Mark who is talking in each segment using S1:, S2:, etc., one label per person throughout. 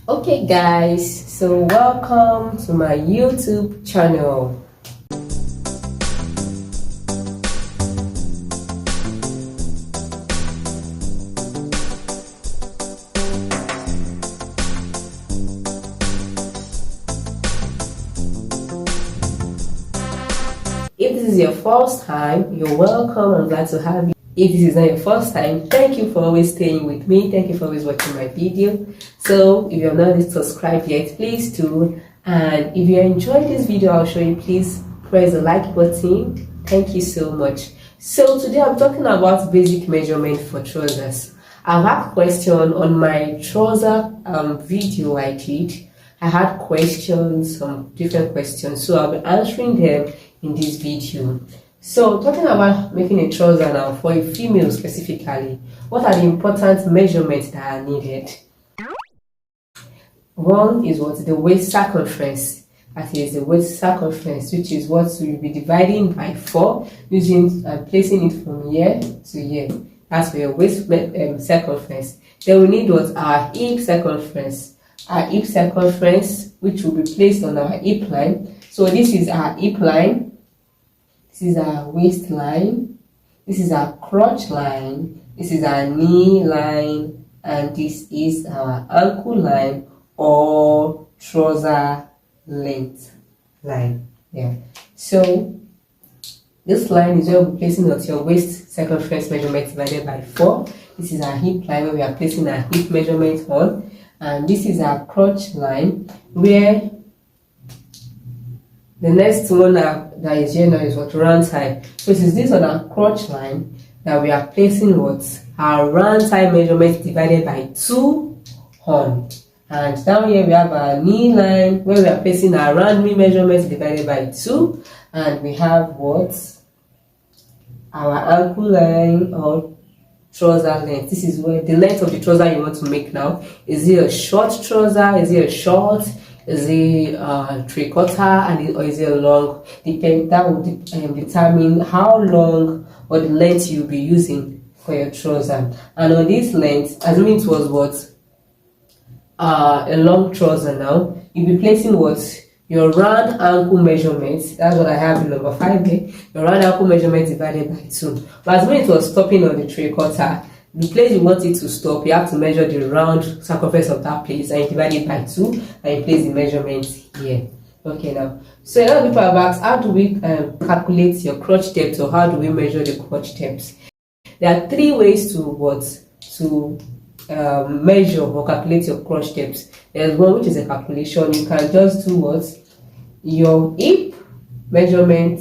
S1: Okay guys, so welcome to my YouTube channel. If this is your first time, you're welcome. I'm glad to have you. If this is not your first time, thank you for always staying with me. Thank you for always watching my video. So if you're not subscribed yet, please do. And if you enjoyed this video I'll show you, please press the like button. Thank you so much. So today I'm talking about basic measurement for trousers. I've had question on my trouser video I did. I had questions, some different questions, so I'll be answering them in this video. So talking about making a trouser now for a female specifically, what are the important measurements that are needed? One is what the waist circumference. That is the waist circumference, which is what we'll be dividing by 4 using placing it from here to here. That's for your waist circumference. Then we need what our hip circumference. Our hip circumference, which will be placed on our hip line. So this is our hip line, this is our waistline, this is our crotch line, this is our knee line, and this is our ankle line or trouser length line. Yeah. So this line is where we're placing out your waist circumference measurement divided by 4. This is our hip line where we are placing our hip measurement on. And this is our crotch line, where the next one that is here now is what round thigh. So it is this on our crotch line that we are placing what our round thigh measurement divided by 2 on. And down here we have our knee line where we are placing our round knee measurement divided by 2, and we have what our ankle line or trouser length. This is where the length of the trouser you want to make now. Is it a short trouser? Is it a short? Is it a 3/4? Or is it a long? That will determine how long or the length you'll be using for your trouser. And on this length, assuming it was what a long trouser now, you'll be placing what your round ankle measurement. That's what I have in number 5 here. Your round ankle measurement divided by 2. But as when it was stopping on the 3/4, the place you want it to stop, you have to measure the round circumference of that place and you divide it by 2 and you place the measurement here. Okay, now, so a lot of people have asked, how do we calculate your crotch depth, or how do we measure the crotch depth? There are 3 ways to measure or calculate your crotch depth. There's one which is a calculation. You can just do what your hip measurement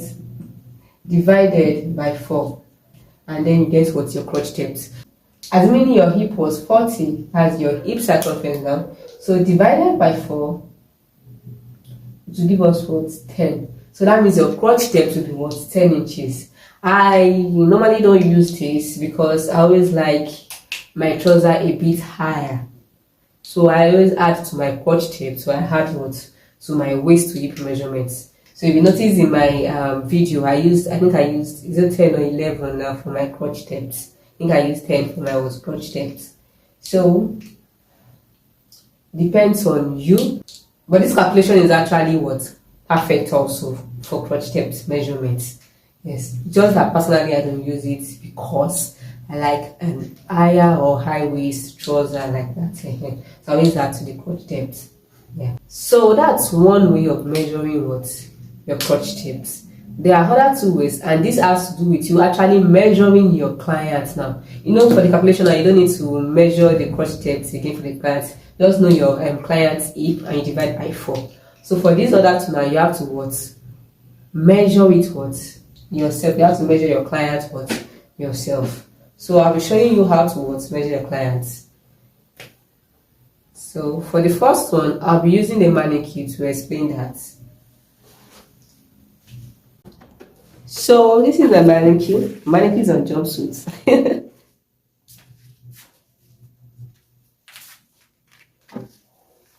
S1: divided by 4, and then you get what's your crotch depth. Assuming your hip was 40 as your hip circumference now, so divided by 4 to give us what 10. So that means your crotch depth will be what 10 inches. I normally don't use this because I always like my trouser a bit higher, so I always add to my crotch depth. So I add what to my waist to hip measurements. So if you notice in my video, I think I used is it 10 or 11 now for my crotch depth. I think I used 10 for my crotch depth. So depends on you, but this calculation is actually what perfect also for crotch depth measurements. Yes, just that personally I don't use it because I like an higher or high waist trouser like that. So I always add to the crotch depth. Yeah. So that's one way of measuring what your crotch depth. There are other 2 ways, and this has to do with you actually measuring your client now. You know, for the calculation now, you don't need to measure the crotch depth again for the client. Just know your client's hip and you divide by 4. So for this other 2 now, you have to what measure it what yourself. You have to measure your client what yourself. So I'll be showing you how to what measure your clients. So for the first one, I'll be using a mannequin to explain that. So this is a mannequin. Mannequins on jumpsuits.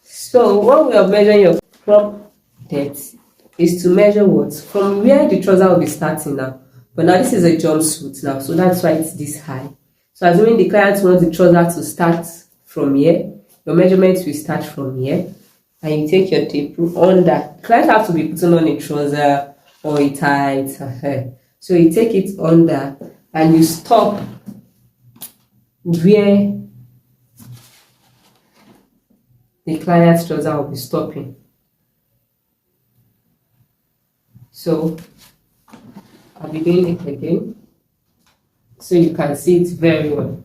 S1: So one way of measuring your crop depth is to measure what from where the trouser will be starting now. But now this is a jumpsuit now, so that's why it's this high. So assuming the client wants the trouser to start from here, your measurements will start from here, and you take your tape under. Clients have to be putting on a trouser or a tight. So you take it under and you stop where the client's trouser will be stopping. So I'll be doing it again so you can see it very well.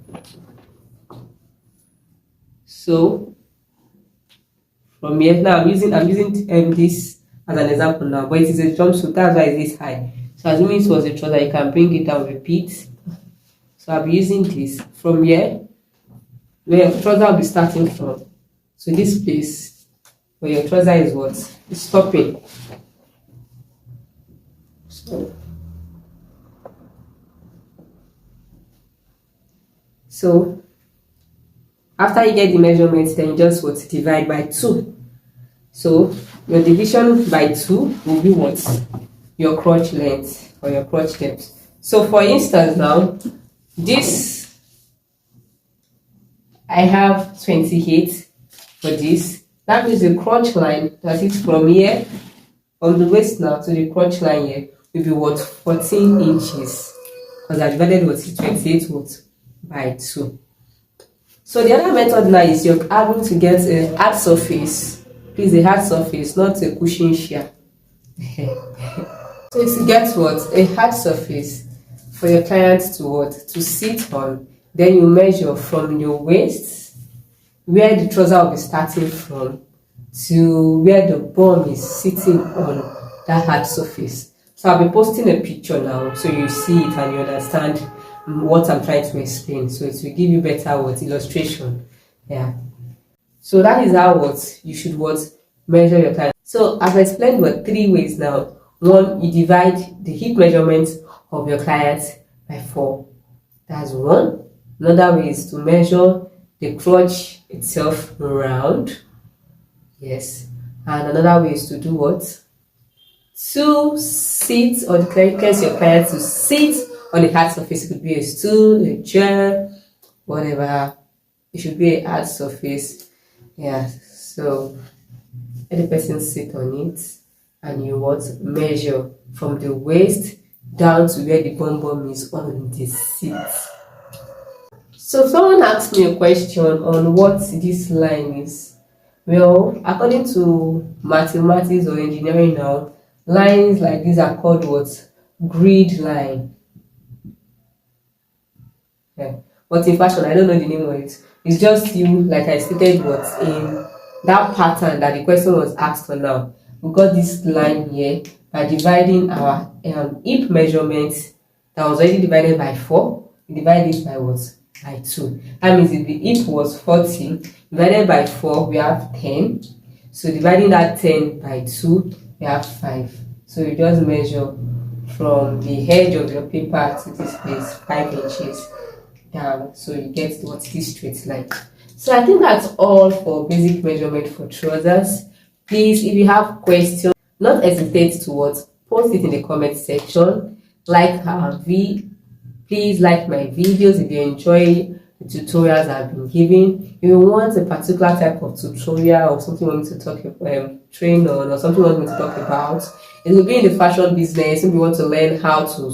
S1: So from here now, I'm using this as an example now, but it is a jumpsuit, that's why it's this high. So assuming it was a trouser, you can bring it down, repeat. So I'll be using this from here, where your trouser will be starting from. So this place where your trouser is what? It's stopping. So after you get the measurements, then you just what? Divide by 2. So your division by 2 will be what? Your crotch length or your crotch depth. So for instance now, this I have 28 for this. That means the crotch line, that is from here, from the waist now to the crotch line here, will be what? 14 inches. Because I divided what? 28 what? By 2. So the other method now is you're having to get a hard surface. Please, a hard surface, not a cushion shear. So if you get what? A hard surface for your clients to what? To sit on. Then you measure from your waist, where the trouser will be starting from, to where the bum is sitting on that hard surface. So I'll be posting a picture now so you see it and you understand what I'm trying to explain. So it will give you better what? Illustration. Yeah. So that is how what you should what? Measure your client. So I've explained what 3 ways now. 1, you divide the hip measurement of your client by 4. That's 1. Another way is to measure the crotch itself round. Yes. And another way is to do what? To sit or request your client to sit on the hard surface. It could be a stool, a chair, whatever. It should be a hard surface. Yeah. So let the person sit on it, and you what? Measure from the waist down to where the bum bum is on the seat. So someone asked me a question on what this line is. Well, according to mathematics or engineering now, lines like these are called what? Grid line. Yeah. But in fashion, I don't know the name of it. It's just you, like I stated, what in that pattern that the question was asked for now. We got this line here by dividing our hip measurement that was already divided by 4. We divide it by what? By 2. That means if the hip was 40, divided by 4, we have 10. So dividing that 10 by 2, we have 5. So you just measure from the edge of your paper to this place 5 inches down. So you get what? This straight line. So I think that's all for basic measurement for trousers. Please, if you have questions, not hesitate to what? Post it in the comment section. Please like my videos if you enjoy the tutorials I've been giving. If you want a particular type of tutorial or something you want me to talk about, train on, or something you want me to talk about, it will be in the fashion business. If you want to learn how to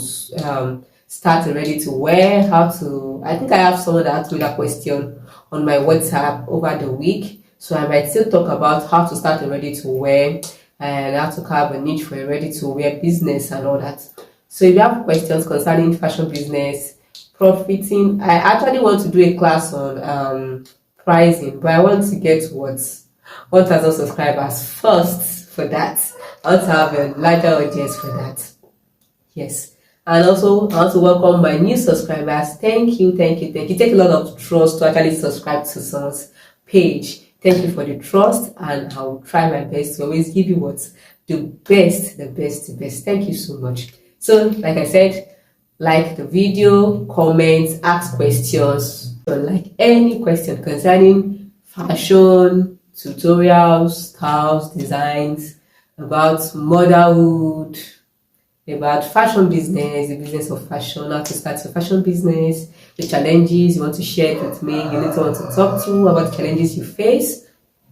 S1: start a ready to wear, I think I have someone that asked me that question on my WhatsApp over the week. So I might still talk about how to start a ready to wear and how to carve a niche for a ready to wear business and all that. So if you have questions concerning fashion business, profiting, I actually want to do a class on pricing, but I want to get 1,000 subscribers first for that. I want to have a larger audience for that. Yes. And also, I want to welcome my new subscribers. Thank you. It takes a lot of trust to actually subscribe to someone's page. Thank you for the trust, and I will try my best to always give you the best. Thank you so much. So, like I said, like the video, comment, ask questions, or like any question concerning fashion, tutorials, styles, designs, about motherhood, about fashion business, the business of fashion, how to start your fashion business. the challenges you want to share it with me, you need someone to talk to about the challenges you face,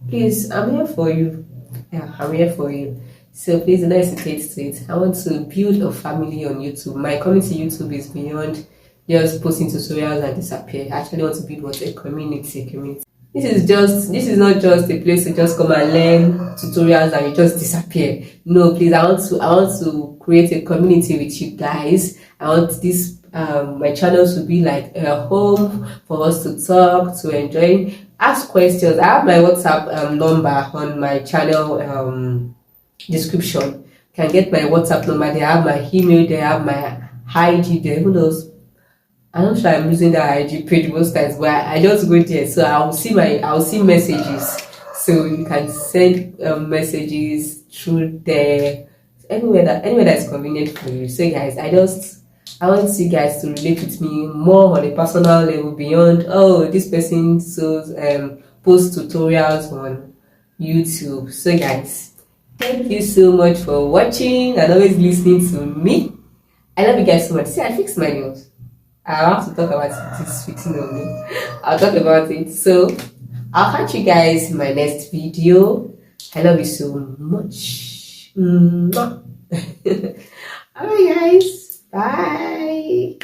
S1: please, I'm here for you. Yeah, I'm here for you. So please don't hesitate to it. I want to build a family on YouTube. My community YouTube is beyond just posting tutorials and disappear. I actually want to build what a community. This is not just a place to just come and learn tutorials and you just disappear. No, please, I want to create a community with you guys. I want this my channel to be like a home for us to talk, to enjoy, ask questions. I have my WhatsApp number on my channel description. You can get my WhatsApp number. They have my email. They have my IG there. Who knows? I'm not sure I'm using that IG page most times, but I just go there, so I'll see messages. So you can send messages through there, anywhere that's convenient for you. So guys, I want you guys to relate with me more on a personal level beyond, oh, this person post tutorials on YouTube. So guys, thank you so much for watching and always listening to me. I love you guys so much. See, I fixed my nails. I have to talk about this fixing of me. I'll talk about it. So I'll catch you guys in my next video. I love you so much. Alright guys, bye.